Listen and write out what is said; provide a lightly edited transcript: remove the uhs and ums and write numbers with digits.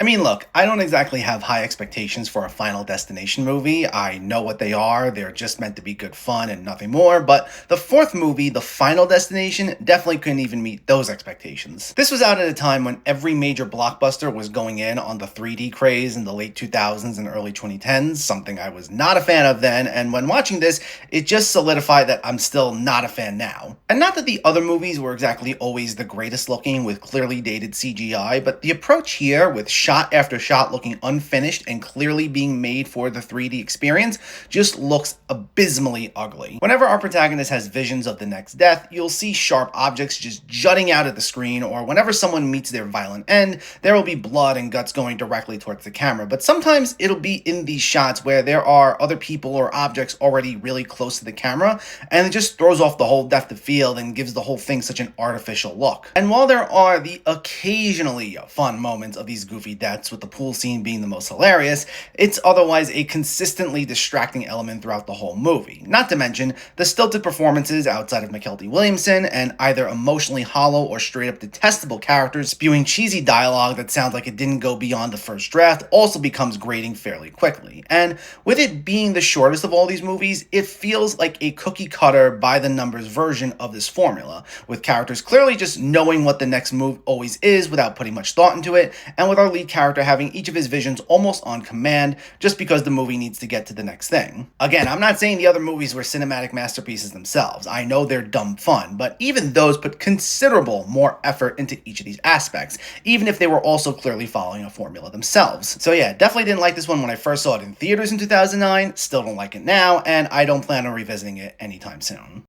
I mean, look, I don't exactly have high expectations for a Final Destination movie. I know what they are. They're just meant to be good fun and nothing more. But the fourth movie, The Final Destination, definitely couldn't even meet those expectations. This was out at a time when every major blockbuster was going in on the 3D craze in the late 2000s and early 2010s, something I was not a fan of then. And when watching this, it just solidified that I'm still not a fan now. And not that the other movies were exactly always the greatest looking with clearly dated CGI, but the approach here with shot after shot looking unfinished and clearly being made for the 3D experience just looks abysmally ugly. Whenever our protagonist has visions of the next death, you'll see sharp objects just jutting out at the screen, or whenever someone meets their violent end, there will be blood and guts going directly towards the camera. But sometimes it'll be in these shots where there are other people or objects already really close to the camera, and it just throws off the whole depth of field and gives the whole thing such an artificial look. And while there are the occasionally fun moments of these goofy deaths, with the pool scene being the most hilarious, it's otherwise a consistently distracting element throughout the whole movie. Not to mention the stilted performances outside of McKelty Williamson and either emotionally hollow or straight up detestable characters spewing cheesy dialogue that sounds like it didn't go beyond the first draft also becomes grating fairly quickly. And with it being the shortest of all these movies, it feels like a cookie cutter by the numbers version of this formula, with characters clearly just knowing what the next move always is without putting much thought into it, and with our lead character having each of his visions almost on command just because the movie needs to get to the next thing. Again, I'm not saying the other movies were cinematic masterpieces themselves. I know they're dumb fun, but even those put considerable more effort into each of these aspects, even if they were also clearly following a formula themselves. So yeah, definitely didn't like this one when I first saw it in theaters in 2009, still don't like it now, and I don't plan on revisiting it anytime soon.